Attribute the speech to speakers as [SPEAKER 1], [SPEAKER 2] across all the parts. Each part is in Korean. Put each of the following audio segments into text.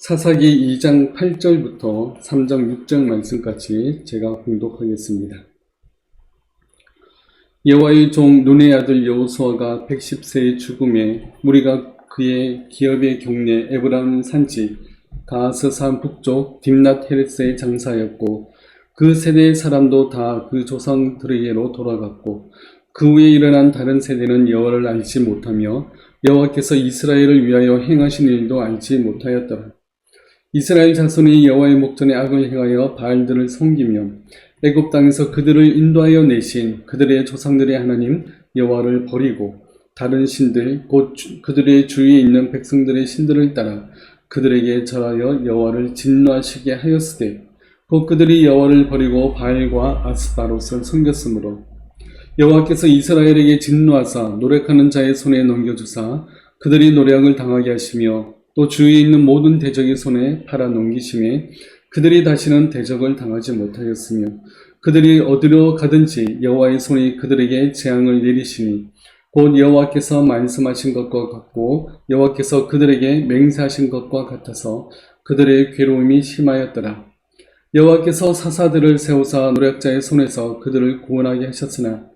[SPEAKER 1] 사사기 2장 8절부터 3장 6절 말씀까지 제가 봉독하겠습니다. 여호와의 종 눈의 아들 여호수아가 110세의 죽음에 무리가 그의 기업의 경내 에브라임 산지 가스산 북쪽 딥낫 헤레스에 장사하였고 그 세대의 사람도 다 그 조상들에게로 돌아갔고 그 후에 일어난 다른 세대는 여호와를 알지 못하며 여호와께서 이스라엘을 위하여 행하신 일도 알지 못하였더라. 이스라엘 자손이 여호와의 목전에 악을 행하여 바알들을 섬기며 애굽 땅에서 그들을 인도하여 내신 그들의 조상들의 하나님 여호와를 버리고 다른 신들 곧 그들의 주위에 있는 백성들의 신들을 따라 그들에게 절하여 여호와를 진노하시게 하였으되 곧 그들이 여호와를 버리고 바알과 아스타롯을 섬겼으므로 여호와께서 이스라엘에게 진노하사 노력하는 자의 손에 넘겨주사 그들이 노력을 당하게 하시며 또 주위에 있는 모든 대적의 손에 팔아 넘기심에 그들이 다시는 대적을 당하지 못하였으며 그들이 어디로 가든지 여호와의 손이 그들에게 재앙을 내리시니 곧 여호와께서 말씀하신 것과 같고 여호와께서 그들에게 맹세하신 것과 같아서 그들의 괴로움이 심하였더라. 여호와께서 사사들을 세우사 노략자의 손에서 그들을 구원하게 하셨으나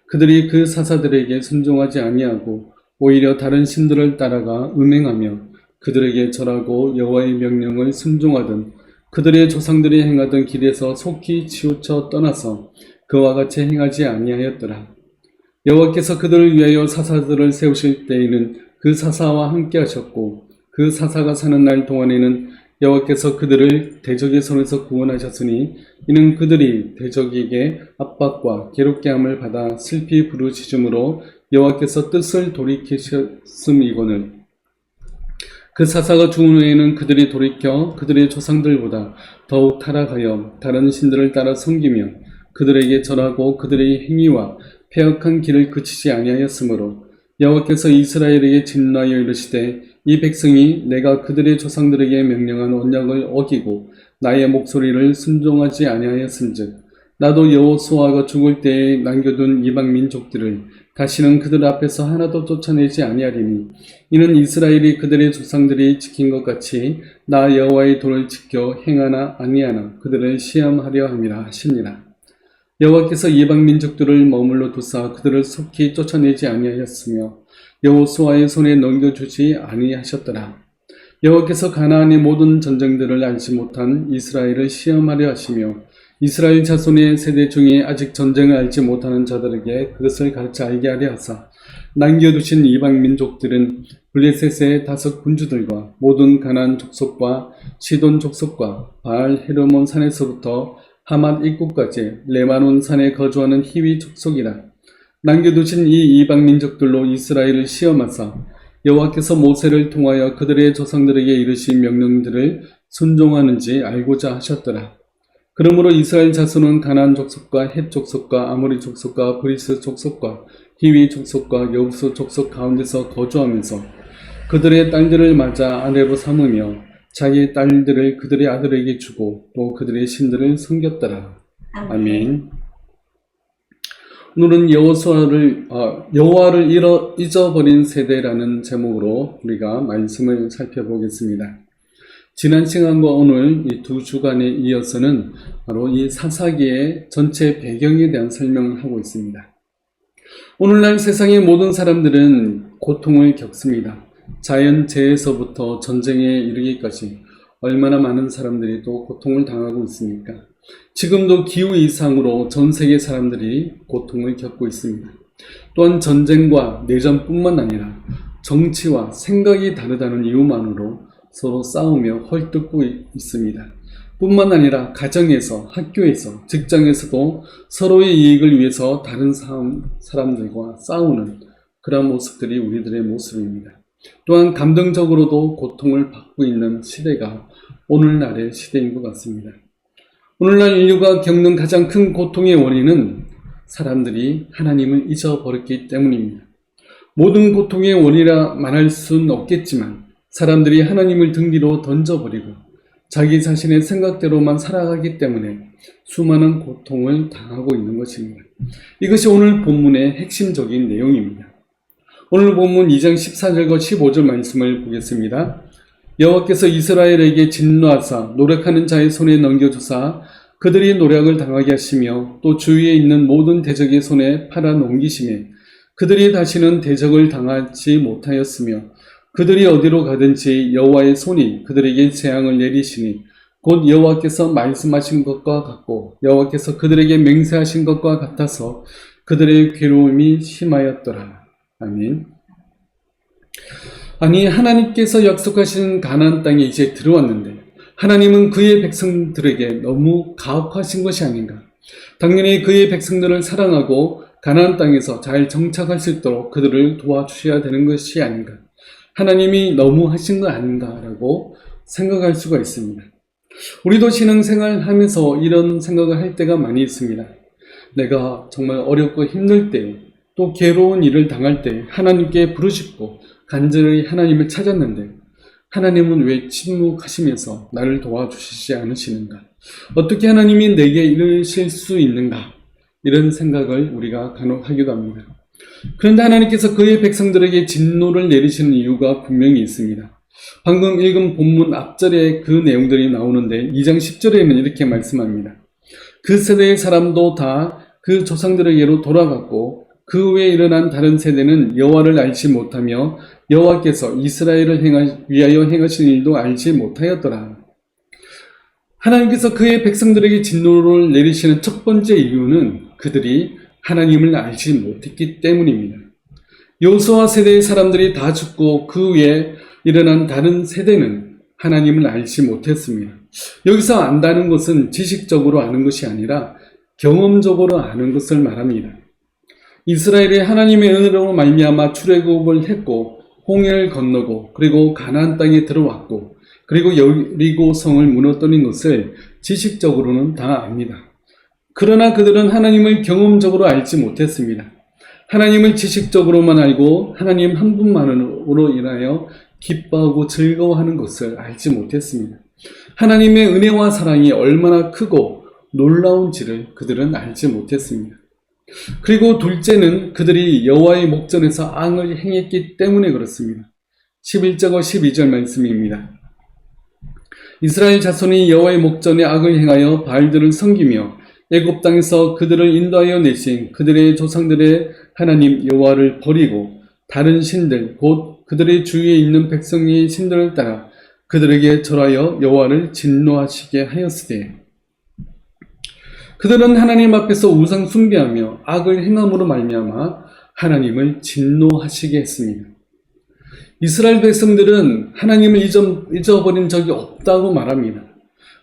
[SPEAKER 1] 그들이 그 사사들에게 순종하지 아니하고 오히려 다른 신들을 따라가 음행하며 그들에게 절하고 여호와의 명령을 순종하던 그들의 조상들이 행하던 길에서 속히 치우쳐 떠나서 그와 같이 행하지 아니하였더라. 여호와께서 그들을 위하여 사사들을 세우실 때에는 그 사사와 함께 하셨고 그 사사가 사는 날 동안에는 여호와께서 그들을 대적의 손에서 구원하셨으니 이는 그들이 대적에게 압박과 괴롭게 함을 받아 슬피 부르짖음으로 여호와께서 뜻을 돌이키셨음이거늘 그 사사가 죽은 후에는 그들이 돌이켜 그들의 조상들보다 더욱 타락하여 다른 신들을 따라 섬기며 그들에게 절하고 그들의 행위와 패역한 길을 그치지 아니하였으므로 여호와께서 이스라엘에게 진노하여 이르시되 이 백성이 내가 그들의 조상들에게 명령한 언약을 어기고 나의 목소리를 순종하지 아니하였은즉 나도 여호수아가 죽을 때에 남겨둔 이방 민족들을 다시는 그들 앞에서 하나도 쫓아내지 아니하리니 이는 이스라엘이 그들의 조상들이 지킨 것 같이 나 여호와의 도를 지켜 행하나 아니하나 그들을 시험하려 함이라 하시니라. 여호와께서 이방 민족들을 머물러 두사 그들을 속히 쫓아내지 아니하였으며 여호수아의 손에 넘겨주지 아니하셨더라. 여호와께서 가나안의 모든 전쟁들을 알지 못한 이스라엘을 시험하려 하시며 이스라엘 자손의 세대 중에 아직 전쟁을 알지 못하는 자들에게 그것을 가르쳐 알게 하려 하사 남겨두신 이방 민족들은 블레셋의 5 군주들과 모든 가나안 족속과 시돈 족속과 바알 헤르몬 산에서부터 하맛 입구까지 레바논 산에 거주하는 히위 족속이라. 남겨두신 이 이방 민족들로 이스라엘을 시험하사 여호와께서 모세를 통하여 그들의 조상들에게 이르신 명령들을 순종하는지 알고자 하셨더라. 그러므로 이스라엘 자손은 가나안 족속과 헷 족속과 아모리 족속과 브리스 족속과 히위 족속과 여부스 족속 가운데서 거주하면서 그들의 딸들을 맞아 아내로 삼으며 자기의 딸들을 그들의 아들에게 주고 또 그들의 신들을 섬겼더라. 아멘. 오늘은 여호와를 잊어버린 세대라는 제목으로 우리가 말씀을 살펴보겠습니다. 지난 시간과 오늘 이 2주간에 이어서는 바로 이 사사기의 전체 배경에 대한 설명을 하고 있습니다. 오늘날 세상의 모든 사람들은 고통을 겪습니다. 자연재해에서부터 전쟁에 이르기까지 얼마나 많은 사람들이 또 고통을 당하고 있습니까? 지금도 기후 이상으로 전 세계 사람들이 고통을 겪고 있습니다. 또한 전쟁과 내전뿐만 아니라 정치와 생각이 다르다는 이유만으로 서로 싸우며 헐뜯고 있습니다. 뿐만 아니라 가정에서, 학교에서, 직장에서도 서로의 이익을 위해서 다른 사람들과 싸우는 그런 모습들이 우리들의 모습입니다. 또한 감정적으로도 고통을 받고 있는 시대가 오늘날의 시대인 것 같습니다. 오늘날 인류가 겪는 가장 큰 고통의 원인은 사람들이 하나님을 잊어버렸기 때문입니다. 모든 고통의 원인이라 말할 수는 없겠지만 사람들이 하나님을 등 뒤로 던져버리고 자기 자신의 생각대로만 살아가기 때문에 수많은 고통을 당하고 있는 것입니다. 이것이 오늘 본문의 핵심적인 내용입니다. 오늘 본문 2장 14절과 15절 말씀을 보겠습니다. 여호와께서 이스라엘에게 진노하사 노력하는 자의 손에 넘겨주사 그들이 노력을 당하게 하시며 또 주위에 있는 모든 대적의 손에 팔아 넘기시매 그들이 다시는 대적을 당하지 못하였으며 그들이 어디로 가든지 여호와의 손이 그들에게 재앙을 내리시니 곧 여호와께서 말씀하신 것과 같고 여호와께서 그들에게 맹세하신 것과 같아서 그들의 괴로움이 심하였더라. 아멘. 아니, 하나님께서 약속하신 가나안 땅에 이제 들어왔는데 하나님은 그의 백성들에게 너무 가혹하신 것이 아닌가. 당연히 그의 백성들을 사랑하고 가나안 땅에서 잘 정착할 수 있도록 그들을 도와주셔야 되는 것이 아닌가. 하나님이 너무 하신 거 아닌가라고 생각할 수가 있습니다. 우리도 신앙생활 하면서 이런 생각을 할 때가 많이 있습니다. 내가 정말 어렵고 힘들 때, 또 괴로운 일을 당할 때 하나님께 부르짖고 간절히 하나님을 찾았는데 하나님은 왜 침묵하시면서 나를 도와주시지 않으시는가? 어떻게 하나님이 내게 이러실 수 있는가? 이런 생각을 우리가 간혹 하기도 합니다. 그런데 하나님께서 그의 백성들에게 진노를 내리시는 이유가 분명히 있습니다. 방금 읽은 본문 앞절에 그 내용들이 나오는데 2장 10절에는 이렇게 말씀합니다. 그 세대의 사람도 다 그 조상들에게로 돌아갔고 그 후에 일어난 다른 세대는 여호와를 알지 못하며 여호와께서 이스라엘을 위하여 행하신 일도 알지 못하였더라. 하나님께서 그의 백성들에게 진노를 내리시는 첫 번째 이유는 그들이 하나님을 알지 못했기 때문입니다. 여호수아 세대의 사람들이 다 죽고 그 후에 일어난 다른 세대는 하나님을 알지 못했습니다. 여기서 안다는 것은 지식적으로 아는 것이 아니라 경험적으로 아는 것을 말합니다. 이스라엘이 하나님의 은혜로 말미암아 출애굽을 했고 홍해를 건너고 그리고 가나안 땅에 들어왔고 그리고 여리고 성을 무너뜨린 것을 지식적으로는 다 압니다. 그러나 그들은 하나님을 경험적으로 알지 못했습니다. 하나님을 지식적으로만 알고 하나님 한 분만으로 인하여 기뻐하고 즐거워하는 것을 알지 못했습니다. 하나님의 은혜와 사랑이 얼마나 크고 놀라운지를 그들은 알지 못했습니다. 그리고 둘째는 그들이 여호와의 목전에서 악을 행했기 때문에 그렇습니다. 11절과 12절 말씀입니다. 이스라엘 자손이 여호와의 목전에 악을 행하여 바알들을 섬기며 애굽 땅에서 그들을 인도하여 내신 그들의 조상들의 하나님 여호와를 버리고 다른 신들 곧 그들의 주위에 있는 백성의 신들을 따라 그들에게 절하여 여호와를 진노하시게 하였으되 그들은 하나님 앞에서 우상 숭배하며 악을 행함으로 말미암아 하나님을 진노하시게 했습니다. 이스라엘 백성들은 하나님을 잊어버린 적이 없다고 말합니다.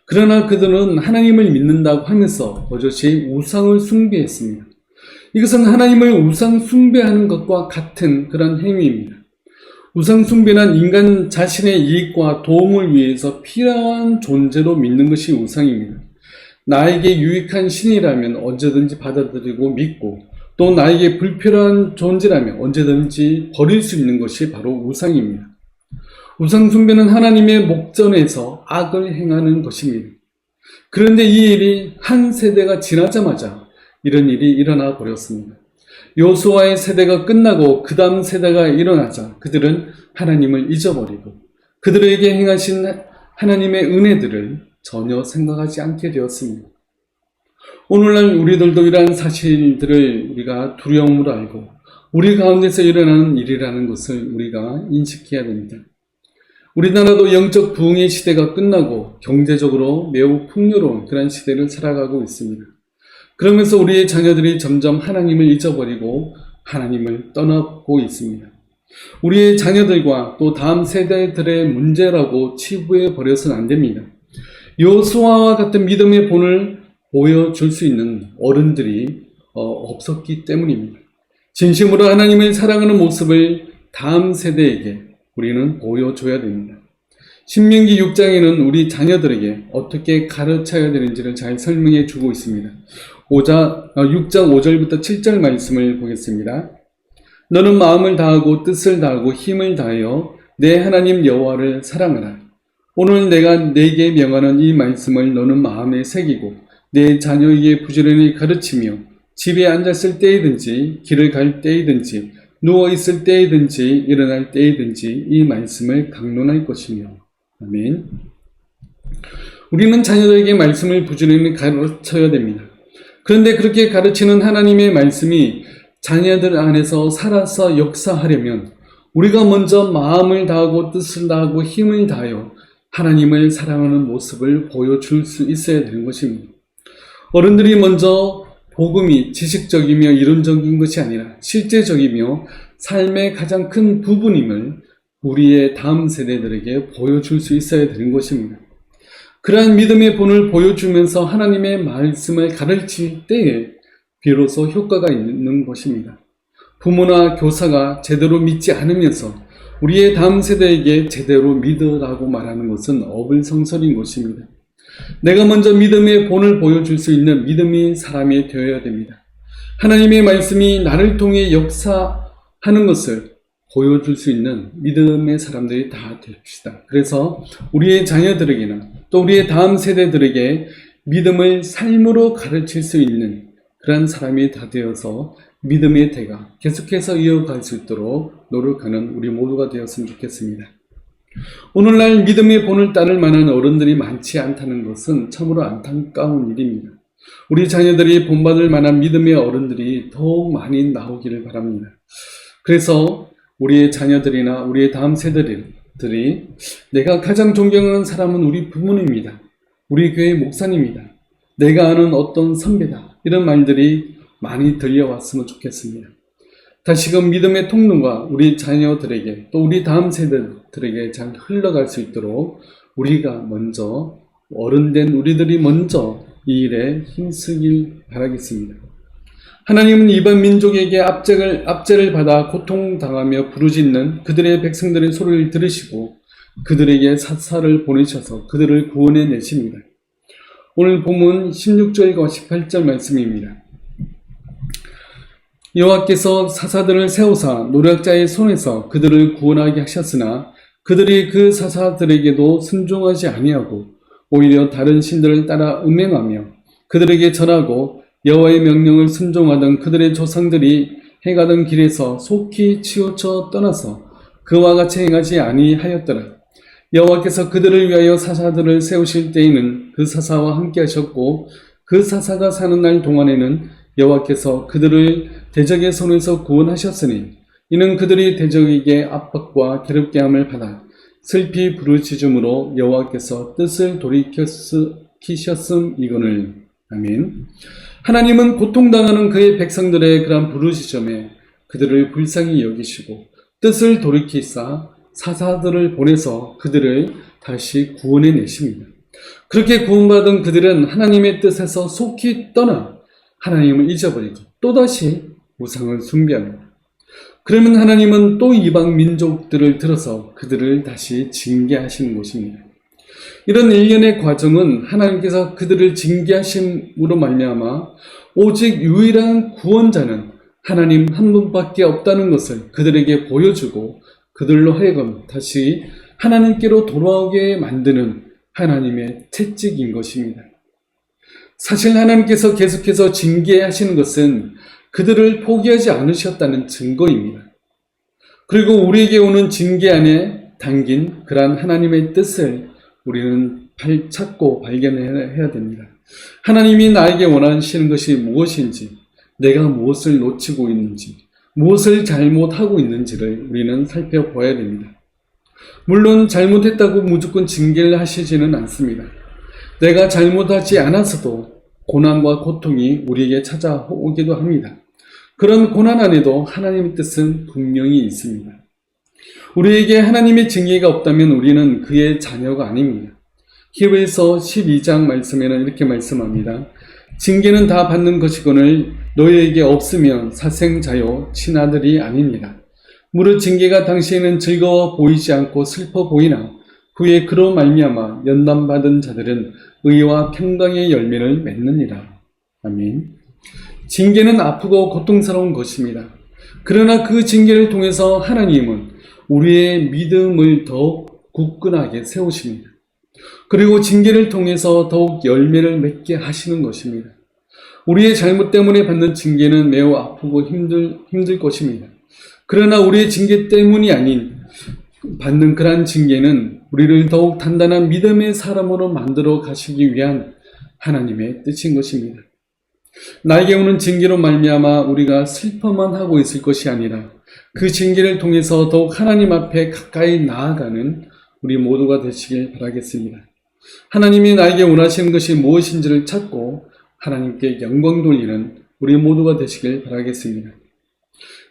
[SPEAKER 1] 그러나 그들은 하나님을 믿는다고 하면서 버젓이 우상을 숭배했습니다. 이것은 하나님을 우상 숭배하는 것과 같은 그런 행위입니다. 우상 숭배는 인간 자신의 이익과 도움을 위해서 필요한 존재로 믿는 것이 우상입니다. 나에게 유익한 신이라면 언제든지 받아들이고 믿고 또 나에게 불필요한 존재라면 언제든지 버릴 수 있는 것이 바로 우상입니다. 우상 숭배는 하나님의 목전에서 악을 행하는 것입니다. 그런데 이 일이 한 세대가 지나자마자 이런 일이 일어나 버렸습니다. 여호수아의 세대가 끝나고 그 다음 세대가 일어나자 그들은 하나님을 잊어버리고 그들에게 행하신 하나님의 은혜들을 전혀 생각하지 않게 되었습니다. 오늘날 우리들도 이러한 사실들을 우리가 두려움으로 알고 우리 가운데서 일어나는 일이라는 것을 우리가 인식해야 됩니다. 우리나라도 영적 부흥의 시대가 끝나고 경제적으로 매우 풍요로운 그런 시대를 살아가고 있습니다. 그러면서 우리의 자녀들이 점점 하나님을 잊어버리고 하나님을 떠나고 있습니다. 우리의 자녀들과 또 다음 세대들의 문제라고 치부해 버려서는 안 됩니다. 여호수아와 같은 믿음의 본을 보여줄 수 있는 어른들이 없었기 때문입니다. 진심으로 하나님을 사랑하는 모습을 다음 세대에게 우리는 보여줘야 됩니다. 신명기 6장에는 우리 자녀들에게 어떻게 가르쳐야 되는지를 잘 설명해 주고 있습니다. 6장 5절부터 7절 말씀을 보겠습니다. 너는 마음을 다하고 뜻을 다하고 힘을 다하여 내 하나님 여호와를 사랑하라. 오늘 내가 네게 명하는 이 말씀을 너는 마음에 새기고 내 자녀에게 부지런히 가르치며 집에 앉았을 때이든지 길을 갈 때이든지 누워있을 때이든지 일어날 때이든지 이 말씀을 강론할 것이며 아멘. 우리는 자녀들에게 말씀을 부지런히 가르쳐야 됩니다. 그런데 그렇게 가르치는 하나님의 말씀이 자녀들 안에서 살아서 역사하려면 우리가 먼저 마음을 다하고 뜻을 다하고 힘을 다하여 하나님을 사랑하는 모습을 보여줄 수 있어야 되는 것입니다. 어른들이 먼저 복음이 지식적이며 이론적인 것이 아니라 실제적이며 삶의 가장 큰 부분임을 우리의 다음 세대들에게 보여줄 수 있어야 되는 것입니다. 그러한 믿음의 본을 보여주면서 하나님의 말씀을 가르칠 때에 비로소 효과가 있는 것입니다. 부모나 교사가 제대로 믿지 않으면서 우리의 다음 세대에게 제대로 믿으라고 말하는 것은 어불성설인 것입니다. 내가 먼저 믿음의 본을 보여줄 수 있는 믿음의 사람이 되어야 됩니다. 하나님의 말씀이 나를 통해 역사하는 것을 보여줄 수 있는 믿음의 사람들이 다 됩시다. 그래서 우리의 자녀들에게나 또 우리의 다음 세대들에게 믿음을 삶으로 가르칠 수 있는 그런 사람이 다 되어서 믿음의 대가 계속해서 이어갈 수 있도록 노력하는 우리 모두가 되었으면 좋겠습니다. 오늘날 믿음의 본을 따를 만한 어른들이 많지 않다는 것은 참으로 안타까운 일입니다. 우리 자녀들이 본받을 만한 믿음의 어른들이 더욱 많이 나오기를 바랍니다. 그래서 우리의 자녀들이나 우리의 다음 세대들이 내가 가장 존경하는 사람은 우리 부모님입니다. 우리 교회 목사님입니다. 내가 아는 어떤 선배다. 이런 말들이 많이 들려왔으면 좋겠습니다. 다시금 믿음의 통로가 우리 자녀들에게 또 우리 다음 세대들에게 잘 흘러갈 수 있도록 우리가 먼저 어른된 우리들이 먼저 이 일에 힘쓰길 바라겠습니다. 하나님은 이방 민족에게 압제를 받아 고통당하며 부르짖는 그들의 백성들의 소리를 들으시고 그들에게 사사를 보내셔서 그들을 구원해 내십니다. 오늘 본문 16절과 18절 말씀입니다. 여호와께서 사사들을 세우사 노략자의 손에서 그들을 구원하게 하셨으나 그들이 그 사사들에게도 순종하지 아니하고 오히려 다른 신들을 따라 음행하며 그들에게 절하고 여호와의 명령을 순종하던 그들의 조상들이 행하던 길에서 속히 치우쳐 떠나서 그와 같이 행하지 아니하였더라. 여호와께서 그들을 위하여 사사들을 세우실 때에는 그 사사와 함께 하셨고 그 사사가 사는 날 동안에는 여호와께서 그들을 대적의 손에서 구원하셨으니 이는 그들이 대적에게 압박과 괴롭게 함을 받아 슬피 부르짖음으로 여호와께서 뜻을 돌이키셨음이거늘. 아멘. 하나님은 고통당하는 그의 백성들의 그러한 부르짖음에 그들을 불쌍히 여기시고 뜻을 돌이키사 사사들을 보내서 그들을 다시 구원해 내십니다. 그렇게 구원받은 그들은 하나님의 뜻에서 속히 떠나 하나님을 잊어버리고 또다시 우상을 숭배합니다. 그러면 하나님은 또 이방 민족들을 들어서 그들을 다시 징계하시는 것입니다. 이런 일련의 과정은 하나님께서 그들을 징계하심으로 말미암아 오직 유일한 구원자는 하나님 한 분밖에 없다는 것을 그들에게 보여주고 그들로 하여금 다시 하나님께로 돌아오게 만드는 하나님의 채찍인 것입니다. 사실 하나님께서 계속해서 징계하시는 것은 그들을 포기하지 않으셨다는 증거입니다. 그리고 우리에게 오는 징계 안에 담긴 그러한 하나님의 뜻을 우리는 찾고 발견해야 됩니다. 하나님이 나에게 원하시는 것이 무엇인지, 내가 무엇을 놓치고 있는지, 무엇을 잘못하고 있는지를 우리는 살펴봐야 됩니다. 물론 잘못했다고 무조건 징계를 하시지는 않습니다. 내가 잘못하지 않아서도 고난과 고통이 우리에게 찾아오기도 합니다. 그런 고난 안에도 하나님의 뜻은 분명히 있습니다. 우리에게 하나님의 징계가 없다면 우리는 그의 자녀가 아닙니다. 히브리서 12장 말씀에는 이렇게 말씀합니다. 징계는 다 받는 것이거늘 너희에게 없으면 사생자요 친아들이 아닙니다. 무릇 징계가 당시에는 즐거워 보이지 않고 슬퍼 보이나 후에 그로 말미암아 연단받은 자들은 의와 평강의 열매를 맺느니라. 아멘. 징계는 아프고 고통스러운 것입니다. 그러나 그 징계를 통해서 하나님은 우리의 믿음을 더욱 굳건하게 세우십니다. 그리고 징계를 통해서 더욱 열매를 맺게 하시는 것입니다. 우리의 잘못 때문에 받는 징계는 매우 아프고 힘들 것입니다. 그러나 우리의 징계 때문이 아닌 받는 그러한 징계는 우리를 더욱 단단한 믿음의 사람으로 만들어 가시기 위한 하나님의 뜻인 것입니다. 나에게 오는 징계로 말미암아 우리가 슬퍼만 하고 있을 것이 아니라 그 징계를 통해서 더욱 하나님 앞에 가까이 나아가는 우리 모두가 되시길 바라겠습니다. 하나님이 나에게 원하시는 것이 무엇인지를 찾고 하나님께 영광 돌리는 우리 모두가 되시길 바라겠습니다.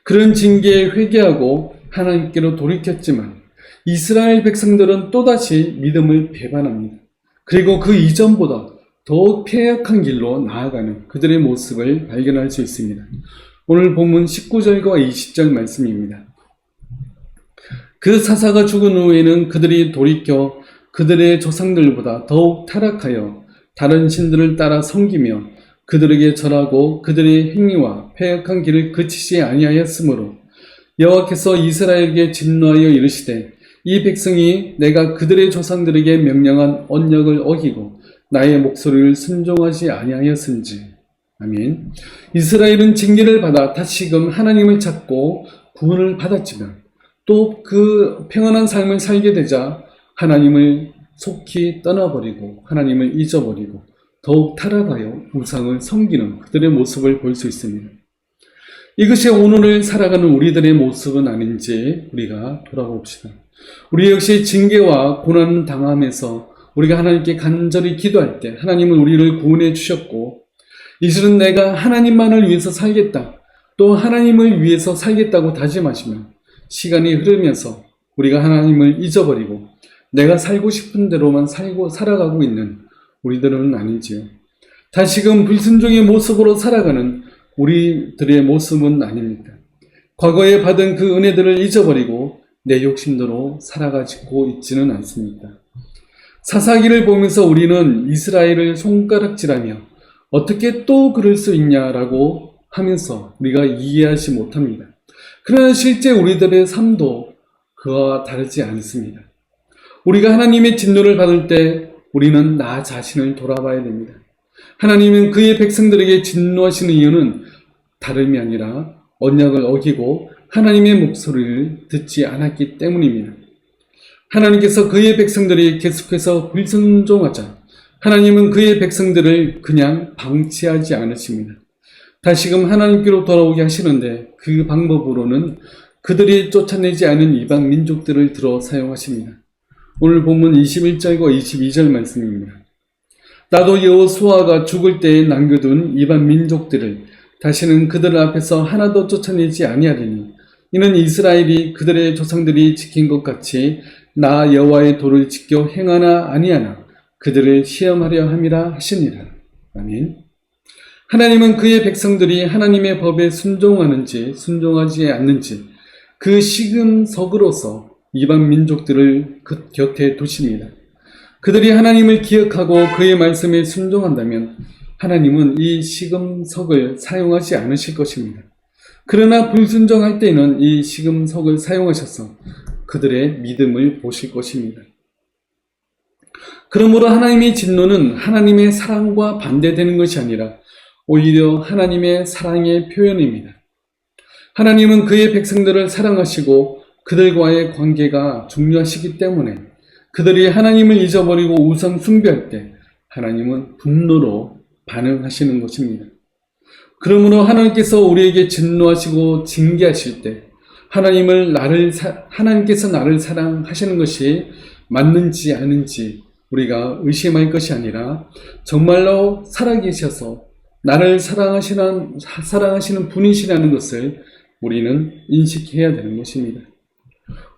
[SPEAKER 1] 그런 징계에 회개하고 하나님께로 돌이켰지만 이스라엘 백성들은 또다시 믿음을 배반합니다. 그리고 그 이전보다 더욱 폐역한 길로 나아가는 그들의 모습을 발견할 수 있습니다. 오늘 본문 19절과 20절 말씀입니다. 그 사사가 죽은 후에는 그들이 돌이켜 그들의 조상들보다 더욱 타락하여 다른 신들을 따라 섬기며 그들에게 절하고 그들의 행위와 패역한 길을 그치지 아니하였으므로 여호와께서 이스라엘에게 진노하여 이르시되 이 백성이 내가 그들의 조상들에게 명령한 언약을 어기고 나의 목소리를 순종하지 아니하였은지. 아멘. 이스라엘은 징계를 받아 다시금 하나님을 찾고 구원을 받았지만 또 그 평안한 삶을 살게 되자 하나님을 속히 떠나버리고 하나님을 잊어버리고 더욱 타락하여 우상을 섬기는 그들의 모습을 볼 수 있습니다. 이것이 오늘을 살아가는 우리들의 모습은 아닌지 우리가 돌아봅시다. 우리 역시 징계와 고난 당함에서 우리가 하나님께 간절히 기도할 때 하나님은 우리를 구원해 주셨고 이제는 내가 하나님만을 위해서 살겠다, 또 하나님을 위해서 살겠다고 다짐하시면 시간이 흐르면서 우리가 하나님을 잊어버리고 내가 살고 싶은 대로만 살아가고 있는 우리들은 아니지요. 다시금 불순종의 모습으로 살아가는 우리들의 모습은 아닙니다. 과거에 받은 그 은혜들을 잊어버리고 내 욕심대로 살아가고 있지는 않습니다. 사사기를 보면서 우리는 이스라엘을 손가락질하며 어떻게 또 그럴 수 있냐라고 하면서 우리가 이해하지 못합니다. 그러나 실제 우리들의 삶도 그와 다르지 않습니다. 우리가 하나님의 진노를 받을 때 우리는 나 자신을 돌아봐야 됩니다. 하나님은 그의 백성들에게 진노하시는 이유는 다름이 아니라 언약을 어기고 하나님의 목소리를 듣지 않았기 때문입니다. 하나님께서 그의 백성들이 계속해서 불순종하자 하나님은 그의 백성들을 그냥 방치하지 않으십니다. 다시금 하나님께로 돌아오게 하시는데 그 방법으로는 그들이 쫓아내지 않은 이방 민족들을 들어 사용하십니다. 오늘 본문 21절과 22절 말씀입니다. 나도 여호수아가 죽을 때에 남겨둔 이방 민족들을 다시는 그들 앞에서 하나도 쫓아내지 아니하리니 이는 이스라엘이 그들의 조상들이 지킨 것 같이 나 여호와의 도를 지켜 행하나 아니하나 그들을 시험하려 함이라 하시니라. 아멘. 하나님은 그의 백성들이 하나님의 법에 순종하는지 순종하지 않는지 그 시금석으로서 이방 민족들을 그 곁에 두십니다. 그들이 하나님을 기억하고 그의 말씀에 순종한다면 하나님은 이 시금석을 사용하지 않으실 것입니다. 그러나 불순종할 때에는 이 시금석을 사용하셔서 그들의 믿음을 보실 것입니다. 그러므로 하나님의 진노는 하나님의 사랑과 반대되는 것이 아니라 오히려 하나님의 사랑의 표현입니다. 하나님은 그의 백성들을 사랑하시고 그들과의 관계가 중요하시기 때문에 그들이 하나님을 잊어버리고 우상 숭배할 때 하나님은 분노로 반응하시는 것입니다. 그러므로 하나님께서 우리에게 진노하시고 징계하실 때 하나님께서 나를 사랑하시는 것이 맞는지 아닌지 우리가 의심할 것이 아니라 정말로 살아계셔서 나를 사랑하시는 분이시라는 것을 우리는 인식해야 되는 것입니다.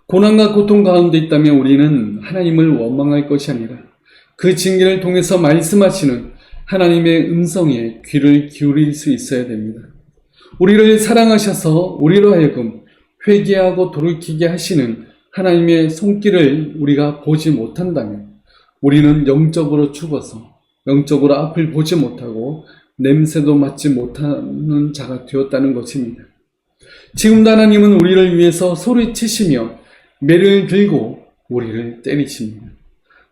[SPEAKER 1] 고난과 고통 가운데 있다면 우리는 하나님을 원망할 것이 아니라 그 징계를 통해서 말씀하시는 하나님의 음성에 귀를 기울일 수 있어야 됩니다. 우리를 사랑하셔서 우리로 하여금 회개하고 돌이키게 하시는 하나님의 손길을 우리가 보지 못한다면 우리는 영적으로 죽어서 영적으로 앞을 보지 못하고 냄새도 맡지 못하는 자가 되었다는 것입니다. 지금도 하나님은 우리를 위해서 소리치시며 매를 들고 우리를 때리십니다.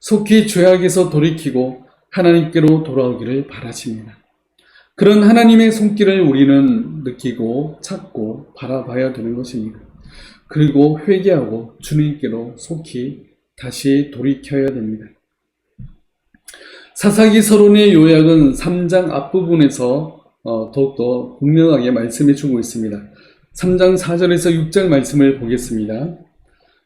[SPEAKER 1] 속히 죄악에서 돌이키고 하나님께로 돌아오기를 바라십니다. 그런 하나님의 손길을 우리는 느끼고 찾고 바라봐야 되는 것입니다. 그리고 회개하고 주님께로 속히 다시 돌이켜야 됩니다. 사사기 서론의 요약은 3장 앞부분에서 더욱더 분명하게 말씀해 주고 있습니다. 3장 4절에서 6절 말씀을 보겠습니다.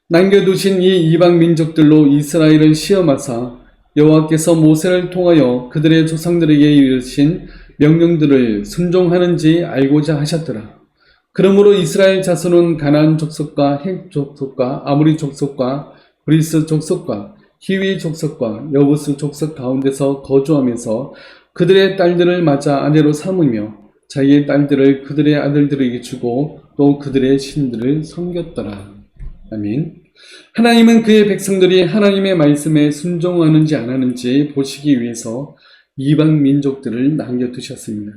[SPEAKER 1] 남겨두신 이 이방 민족들로 이스라엘을 시험하사 여호와께서 모세를 통하여 그들의 조상들에게 이르신 명령들을 순종하는지 알고자 하셨더라. 그러므로 이스라엘 자손은 가나안 족속과 헷 족속과 아모리 족속과 브리스 족속과 히위 족속과 여부스 족속 가운데서 거주하면서 그들의 딸들을 맞아 아내로 삼으며 자기의 딸들을 그들의 아들들에게 주고 또 그들의 신들을 섬겼더라. 아멘. 하나님은 그의 백성들이 하나님의 말씀에 순종하는지 안 하는지 보시기 위해서 이방 민족들을 남겨두셨습니다.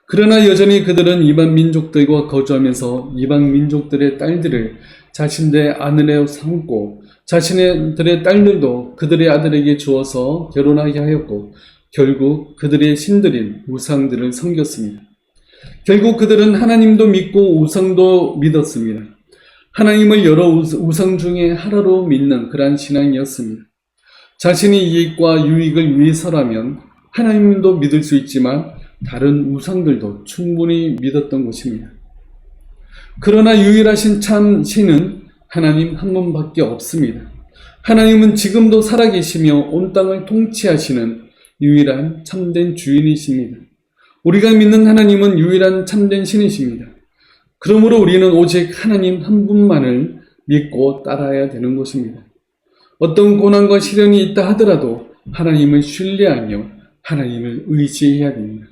[SPEAKER 1] 그러나 여전히 그들은 이방 민족들과 거주하면서 이방 민족들의 딸들을 자신들의 아내로 삼고 자신들의 딸들도 그들의 아들에게 주어서 결혼하게 하였고 결국 그들의 신들인 우상들을 섬겼습니다. 결국 그들은 하나님도 믿고 우상도 믿었습니다. 하나님을 여러 우상 중에 하나로 믿는 그러한 신앙이었습니다. 자신의 이익과 유익을 위해서라면 하나님도 믿을 수 있지만 다른 우상들도 충분히 믿었던 것입니다. 그러나 유일하신 참 신은 하나님 한 분밖에 없습니다. 하나님은 지금도 살아계시며 온 땅을 통치하시는 유일한 참된 주인이십니다. 우리가 믿는 하나님은 유일한 참된 신이십니다. 그러므로 우리는 오직 하나님 한 분만을 믿고 따라야 되는 것입니다. 어떤 고난과 시련이 있다 하더라도 하나님을 신뢰하며 하나님을 의지해야 됩니다.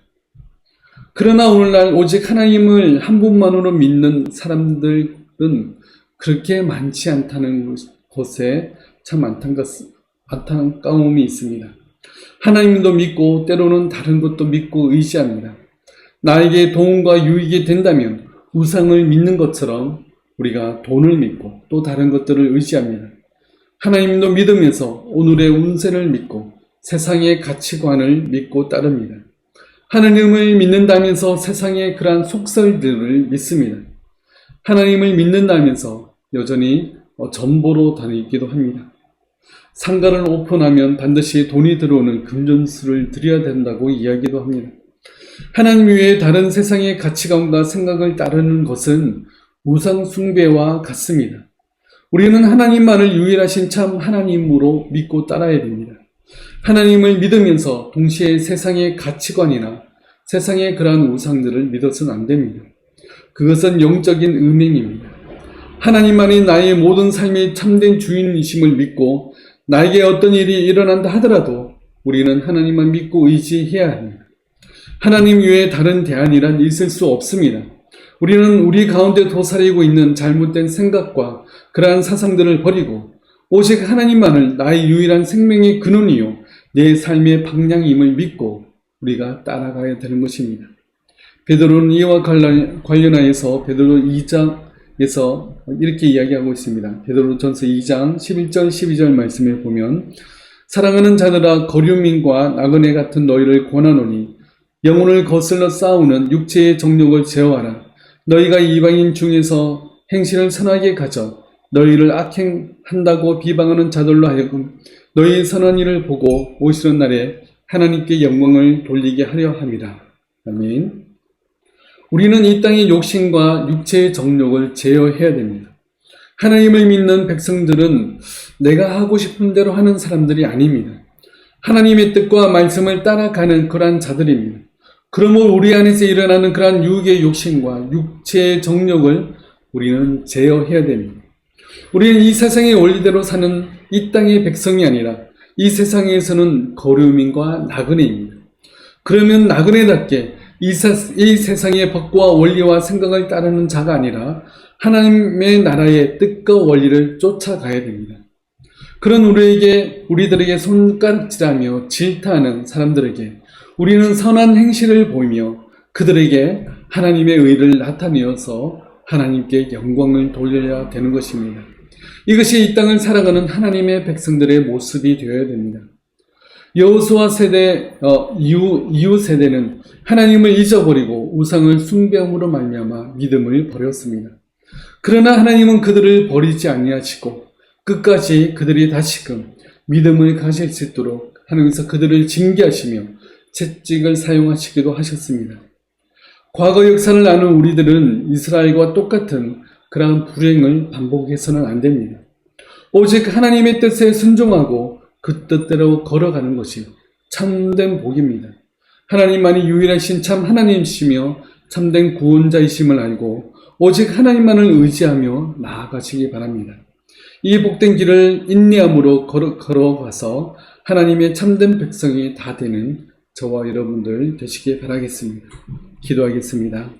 [SPEAKER 1] 그러나 오늘날 오직 하나님을 한 분만으로 믿는 사람들은 그렇게 많지 않다는 것에 참 안타까움이 있습니다. 하나님도 믿고 때로는 다른 것도 믿고 의지합니다. 나에게 도움과 유익이 된다면 우상을 믿는 것처럼 우리가 돈을 믿고 또 다른 것들을 의지합니다. 하나님도 믿으면서 오늘의 운세를 믿고 세상의 가치관을 믿고 따릅니다. 하나님을 믿는다면서 세상의 그러한 속설들을 믿습니다. 하나님을 믿는다면서 여전히 전보로 다니기도 합니다. 상가를 오픈하면 반드시 돈이 들어오는 금전수를 드려야 된다고 이야기도 합니다. 하나님 외에 다른 세상의 가치관과 생각을 따르는 것은 우상 숭배와 같습니다. 우리는 하나님만을 유일하신 참 하나님으로 믿고 따라야 됩니다. 하나님을 믿으면서 동시에 세상의 가치관이나 세상의 그러한 우상들을 믿어서는 안 됩니다. 그것은 영적인 음행입니다. 하나님만이 나의 모든 삶의 참된 주인이심을 믿고 나에게 어떤 일이 일어난다 하더라도 우리는 하나님만 믿고 의지해야 합니다. 하나님 외에 다른 대안이란 있을 수 없습니다. 우리는 우리 가운데 도사리고 있는 잘못된 생각과 그러한 사상들을 버리고 오직 하나님만을 나의 유일한 생명의 근원이요 내 삶의 방향임을 믿고 우리가 따라가야 되는 것입니다. 베드로는 이와 관련하여서 베드로 2장에서 이렇게 이야기하고 있습니다. 베드로전서 2장 11절 12절 말씀에 보면 사랑하는 자들아 거류민과 나그네 같은 너희를 권하노니 영혼을 거슬러 싸우는 육체의 정욕을 제어하라. 너희가 이방인 중에서 행실을 선하게 가져 너희를 악행한다고 비방하는 자들로 하여금 너희의 선한 일을 보고 오시는 날에 하나님께 영광을 돌리게 하려 함이라. 아멘. 우리는 이 땅의 욕심과 육체의 정욕을 제어해야 됩니다. 하나님을 믿는 백성들은 내가 하고 싶은 대로 하는 사람들이 아닙니다. 하나님의 뜻과 말씀을 따라가는 그러한 자들입니다. 그러므로 우리 안에서 일어나는 그러한 유혹의 욕심과 육체의 정욕을 우리는 제어해야 됩니다. 우리는 이 세상의 원리대로 사는 이 땅의 백성이 아니라 이 세상에서는 거류민과 나그네입니다. 그러면 나그네답게 이 세상의 법과 원리와 생각을 따르는 자가 아니라 하나님의 나라의 뜻과 원리를 쫓아가야 됩니다. 그런 우리들에게 손가락질하며 질타하는 사람들에게 우리는 선한 행실을 보이며 그들에게 하나님의 의를 나타내어서 하나님께 영광을 돌려야 되는 것입니다. 이것이 이 땅을 살아가는 하나님의 백성들의 모습이 되어야 됩니다. 여호수아 세대 이후 세대는 하나님을 잊어버리고 우상을 숭배함으로 말미암아 믿음을 버렸습니다. 그러나 하나님은 그들을 버리지 아니하시고 끝까지 그들이 다시금 믿음을 가질 수 있도록 하나님께서 그들을 징계하시며 채찍을 사용하시기도 하셨습니다. 과거 역사를 아는 우리들은 이스라엘과 똑같은 그러한 불행을 반복해서는 안 됩니다. 오직 하나님의 뜻에 순종하고 그 뜻대로 걸어가는 것이 참된 복입니다. 하나님만이 유일하신 참 하나님이시며 참된 구원자이심을 알고 오직 하나님만을 의지하며 나아가시기 바랍니다. 이 복된 길을 인내함으로 걸어가서 하나님의 참된 백성이 다 되는 저와 여러분들 되시길 바라겠습니다. 기도하겠습니다.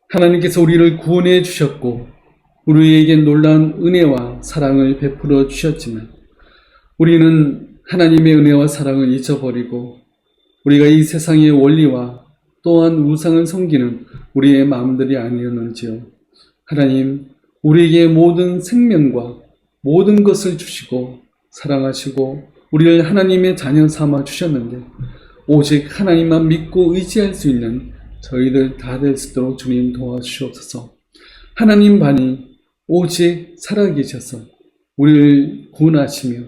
[SPEAKER 1] 하나님께서 우리를 구원해 주셨고 우리에게 놀라운 은혜와 사랑을 베풀어 주셨지만 우리는 하나님의 은혜와 사랑을 잊어버리고 우리가 이 세상의 원리와 또한 우상을 섬기는 우리의 마음들이 아니었는지요. 하나님, 우리에게 모든 생명과 모든 것을 주시고 사랑하시고 우리를 하나님의 자녀 삼아 주셨는데 오직 하나님만 믿고 의지할 수 있는 저희들 다 될 수 있도록 주님 도와주시옵소서. 하나님만이 오직 살아계셔서 우리를 구원하시며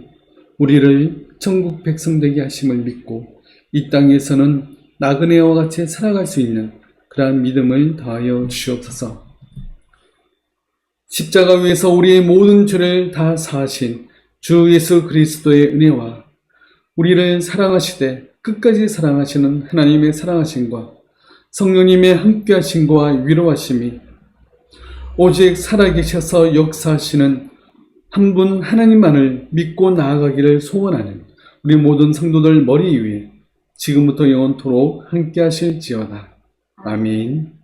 [SPEAKER 1] 우리를 천국 백성 되게 하심을 믿고 이 땅에서는 나그네와 같이 살아갈 수 있는 그러한 믿음을 더하여 주시옵소서. 십자가 위에서 우리의 모든 죄를 다 사하신 주 예수 그리스도의 은혜와 우리를 사랑하시되 끝까지 사랑하시는 하나님의 사랑하심과 성령님의 함께하심과 위로하심이 오직 살아계셔서 역사하시는 한 분 하나님만을 믿고 나아가기를 소원하는 우리 모든 성도들 머리 위에 지금부터 영원토록 함께하실지어다. 아멘.